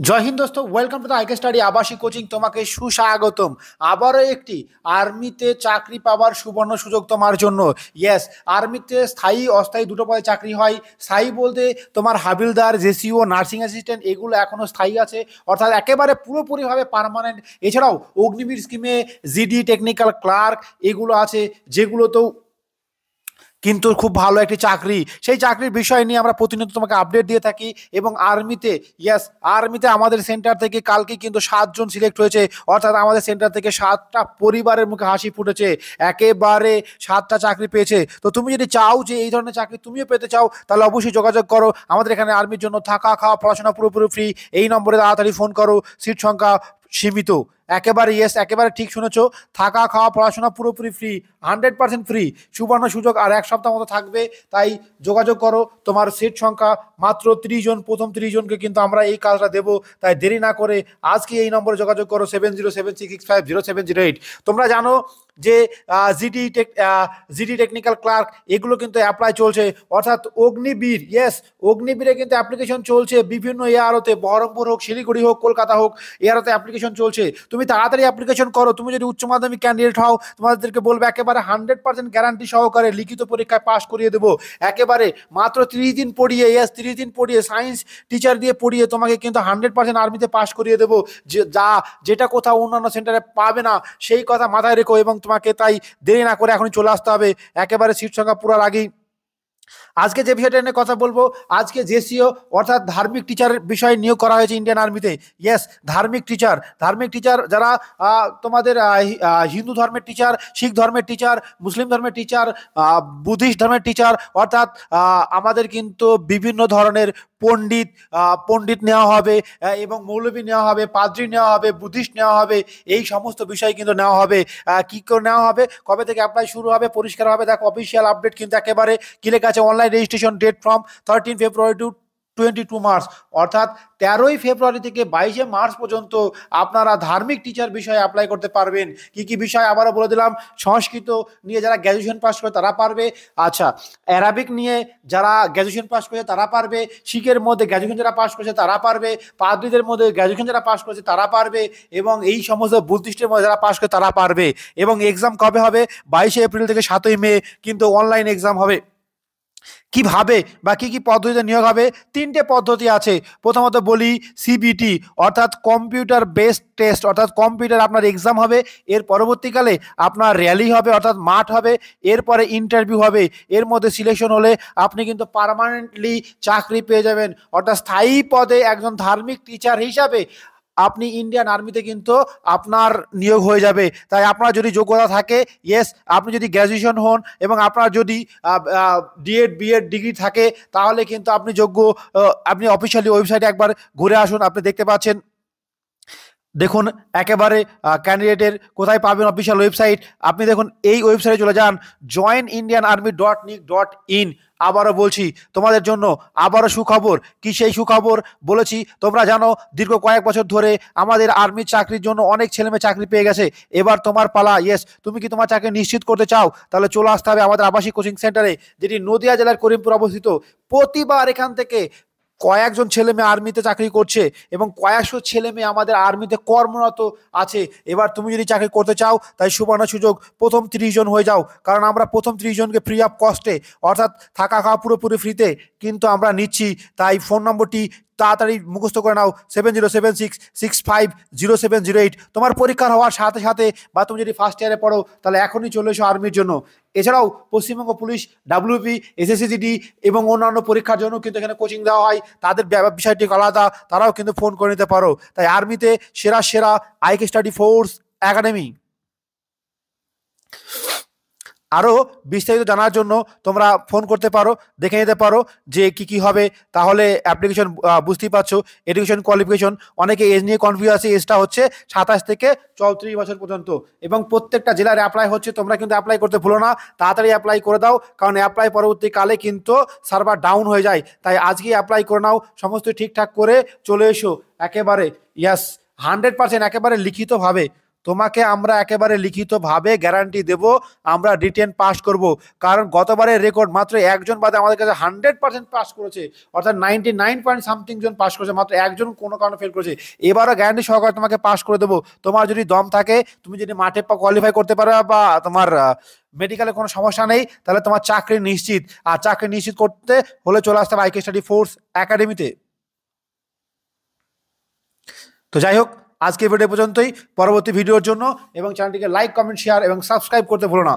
জয় হিন্দ দোস্ত, welcome to the IK study আবাসিক coaching. তোমাকে সুস্বাগতম। আবারও একটি আর্মিতে চাকরি পাওয়ার সুবর্ণ সুযোগ তোমার জন্য। ইয়েস, আর্মিতে স্থায়ী অস্থায়ী দুটো পদে চাকরি হয়। স্থায়ী বলতে তোমার হাবিলদার, জেসিও, নার্সিং অ্যাসিস্ট্যান্ট এগুলো এখনো স্থায়ী আছে, অর্থাৎ একেবারে পুরোপুরিভাবে পার্মানেন্ট। এছাড়াও অগ্নিবীর স্কিমে জিডি, টেকনিক্যাল ক্লার্ক এগুলো আছে, যেগুলোতেও কিন্তু খুব ভালো একটি চাকরি। সেই চাকরির বিষয় নিয়ে আমরা প্রতিনিয়ত তোমাকে আপডেট দিয়ে থাকি। এবং আর্মিতে, ইয়েস, আর্মিতে আমাদের সেন্টার থেকে কালকে কিন্তু 7 জন সিলেক্ট হয়েছে, অর্থাৎ আমাদের সেন্টার থেকে 7টা পরিবারের মুখে হাসি ফুটেছে, একেবারে 7টা চাকরি পেয়েছে। তো তুমি যদি চাও যে এই ধরনের চাকরি তুমিও পেতে চাও, তাহলে অবশ্যই যোগাযোগ করো আমাদের এখানে। আর্মির জন্য থাকা, খাওয়া, পড়াশোনা পুরোপুরি ফ্রি। এই নম্বরে তাড়াতাড়ি ফোন করো, সিট সংখ্যা সীমিত। একেবারে ইয়েস, একেবারে ঠিক শুনেছো, থাকা, খাওয়া, পড়াশোনা পুরোপুরি ফ্রি, 100% ফ্রি। সুবর্ণ সুযোগ আর 1 সপ্তাহ মতো থাকবে, তাই যোগাযোগ করো। তোমার সিট সংখ্যা মাত্র 30 জন। প্রথম 30 জনকে কিন্তু আমরা এই কাজটা দেবো, তাই দেরি না করে আজকে এই নম্বরে যোগাযোগ করো 7076650708। তোমরা জানো যে জিডি টেকনিক্যাল ক্লার্ক এগুলো কিন্তু অ্যাপ্লাই চলছে, অর্থাৎ অগ্নিবীর, ইয়েস, অগ্নিবীরে কিন্তু অ্যাপ্লিকেশন চলছে বিভিন্ন এআরওতে, বহরমপুর হোক, শিলিগুড়ি হোক, কলকাতা হোক, এআরওতে অ্যাপ্লিকেশন চলছে। তুমি তাড়াতাড়ি অ্যাপ্লিকেশন করো। তুমি যদি উচ্চ মাধ্যমিক ক্যান্ডিডেট হও, তোমাদেরকে বলবো একেবারে 100% গ্যারান্টি সহকারে লিখিত পরীক্ষায় পাশ করিয়ে দেবো। একেবারে মাত্র 30 দিন পড়িয়ে, ইয়েস, 30 দিন পড়িয়ে, সায়েন্স টিচার দিয়ে পড়িয়ে তোমাকে কিন্তু 100% আর্মিতে পাশ করিয়ে দেবো, যেটা কোথাও অন্যান্য সেন্টারে পাবে না, সেই কথা মাথায় রেখো। এবং তোমাকে তাই দেরি না করে এখনই চলে আসতে হবে, একেবারে সিট সংখ্যা পুরার আগেই। আজকে যে বিষয়টা নিয়ে কথা বলবো, আজকে জেসিও অর্থাৎ ধার্মিক টিচার বিষয় নিয়োগ করা হয়েছে ইন্ডিয়ান আর্মিতে। ইয়েস, ধার্মিক টিচার যারা তোমাদের হিন্দু ধর্মের টিচার, শিখ ধর্মের টিচার, মুসলিম ধর্মের টিচার, বুদ্ধিস্ট ধর্মের টিচার, অর্থাৎ আমাদের কিন্তু বিভিন্ন ধরনের পণ্ডিত নেওয়া হবে, এবং মৌলবী নেওয়া হবে, পাদ্রী নেওয়া হবে, বুদ্ধিস্ট নেওয়া হবে। এই সমস্ত বিষয় কিন্তু নেওয়া হবে। কি করে নেওয়া হবে, কবে থেকে অ্যাপ্লাই শুরু হবে, পরিষ্কার হবে দেখো, অফিসিয়াল আপডেট কিন্তু একেবারে কি লেখা আছে, online registration date from 13 February to 22 March, অর্থাৎ 13 ফেব্রুয়ারি থেকে 22 মার্চ পর্যন্ত আপনারা ধার্মিক টিচার বিষয়ে অ্যাপ্লাই করতে পারবেন। কি কি বিষয় আবারও বলে দিলাম, সংস্কৃত নিয়ে যারা গ্র্যাজুয়েশন পাস করে তারা পারবে, আচ্ছা, অ্যারাবিক নিয়ে যারা গ্র্যাজুয়েশন পাস করেছে তারা পারবে, শিখের মধ্যে গ্র্যাজুয়েশন যারা পাস করেছে তারা পারবে, পাদ্রীদের মধ্যে গ্র্যাজুয়েশন যারা পাস করেছে তারা পারবে, এবং এই সমস্ত বুদ্ধিস্টের মধ্যে যারা পাস করে তারা পারবে। এবং এক্সাম কবে হবে, 22 এপ্রিল থেকে 7ই মে কিন্তু অনলাইন এক্সাম হবে। কিভাবে বা কি কি পদ্ধতিতে নিয়োগ হবে, 3টে পদ্ধতি আছে। প্রথমত বলি সিবিটি, অর্থাৎ কম্পিউটার বেসড টেস্ট, অর্থাৎ কম্পিউটার আপনার এক্সাম হবে। এর পরবর্তীকালে আপনার র্যালি হবে, অর্থাৎ মাঠ হবে। এরপরে ইন্টারভিউ হবে। এর মধ্যে সিলেকশন হলে আপনি কিন্তু পার্মানেন্টলি চাকরি পেয়ে যাবেন, অর্থাৎ স্থায়ী পদে একজন ধার্মিক টিচার হিসাবে আপনি ইন্ডিয়ান আর্মিতে কিন্তু আপনার নিয়োগ হয়ে যাবে। তাই আপনার যদি যোগ্যতা থাকে, ইয়েস, আপনি যদি গ্র্যাজুয়েশন হন এবং আপনার যদি ডিএড বিএড ডিগ্রি থাকে, তাহলে কিন্তু আপনি যোগ্য। আপনি অফিসিয়ালি ওয়েবসাইটে একবার ঘুরে আসুন, আপনি দেখতে পাচ্ছেন, দেখুন একেবারে ক্যান্ডিডেটের কোথায় পাবেন অফিসিয়াল ওয়েবসাইট। আপনি দেখুন এই ওয়েবসাইটে চলে যান, joinindianarmy.nic.in। আবারও বলছি তোমাদের জন্য, আবারও সুখবর। কি সেই সুখবর বলেছি, তোমরা জানো দীর্ঘ কয়েক বছর ধরে আমাদের আর্মির চাকরির জন্য অনেক ছেলেমেয়ে চাকরি পেয়ে গেছে। এবার তোমার পালা। ইয়েস, তুমি কি তোমার চাকরি নিশ্চিত করতে চাও, তাহলে চলে আসতে হবে আমাদের আবাসিক কোচিং সেন্টারে, যেটি নদিয়া জেলার করিমপুর অবস্থিত। প্রতিবার এখান থেকে কয়েকজন ছেলে মেয়ে আর্মিতে চাকরি করছে এবং কয়েকশো ছেলে মেয়ে আমাদের আর্মিতে কর্মরত আছে। এবার তুমি যদি চাকরি করতে চাও, তাই সুবর্ণ সুযোগ, প্রথম 30 জন হয়ে যাও, কারণ আমরা প্রথম 30 জনকে ফ্রি অফ কস্টে, অর্থাৎ থাকা খাওয়া পুরোপুরি ফ্রিতে কিন্তু আমরা নিচ্ছি। তাই ফোন নম্বরটি তাড়াতাড়ি মুখস্থ করে নাও, 7076650708। তোমার পরীক্ষা হওয়ার সাথে সাথে, বা তুমি যদি ফার্স্ট ইয়ারে পড়ো, তাহলে এখনই চলে এসো আর্মির জন্য। এছাড়াও পশ্চিমবঙ্গ পুলিশ, ডাব্লিউপি, এসএসসিজিডি এবং অন্যান্য পরীক্ষার জন্য কিন্তু এখানে কোচিং দেওয়া হয়। তাদের বিষয়টি আলাদা, তারাও কিন্তু ফোন করে নিতে পারো। তাই আর্মিতে সেরা সেরা আইকে স্টাডি ফোর্স একাডেমি। আরও বিস্তারিত জানার জন্য তোমরা ফোন করতে পারো, দেখে নিতে পারো যে কি কি হবে। তাহলে অ্যাপ্লিকেশন, বুঝতেই পারছো, এডুকেশন কোয়ালিফিকেশন, অনেকে এজ নিয়ে কনফিউজ আছে। এজটা হচ্ছে 27 থেকে 34 বছর পর্যন্ত, এবং প্রত্যেকটা জেলার অ্যাপ্লাই হচ্ছে। তোমরা কিন্তু অ্যাপ্লাই করতে ভুলো না, তাড়াতাড়ি অ্যাপ্লাই করে দাও, কারণ অ্যাপ্লাই পরবর্তীকালে কিন্তু সার্ভার ডাউন হয়ে যায়। তাই আজকেই অ্যাপ্লাই করে নাও, সমস্ত ঠিকঠাক করে চলে এসো একেবারে। ইয়াস, 100% একেবারে লিখিতভাবে তোমাকে আমরা একেবারে লিখিতভাবে গ্যারান্টি দেব, আমরা রিটেন পাস করব। কারণ গতবারের রেকর্ড মাত্র একজন বাদে আমাদের কাছে 100% পাস করেছে, অর্থাৎ 99 জন পাস করেছে, মাত্র একজন কোনো কারণে ফেল করেছে। এবারও গ্যারান্টি সহকারে তোমাকে পাস করে দেবো। তোমার যদি দম থাকে, তুমি যদি মাঠে কোয়ালিফাই করতে পারো বা তোমার মেডিকেলে কোনো সমস্যা নেই, তাহলে তোমার চাকরি নিশ্চিত। আর চাকরি নিশ্চিত করতে হলে চলে আসতে হবে আইকে স্টাডি ফোর্স একাডেমিতে। তো যাই হোক, আজকে ভিডিও পর্যন্তই। পরবর্তী ভিডিওর জন্য এবং চ্যানেলটিকে লাইক, কমেন্ট, শেয়ার এবং সাবস্ক্রাইব করতে ভুলো না।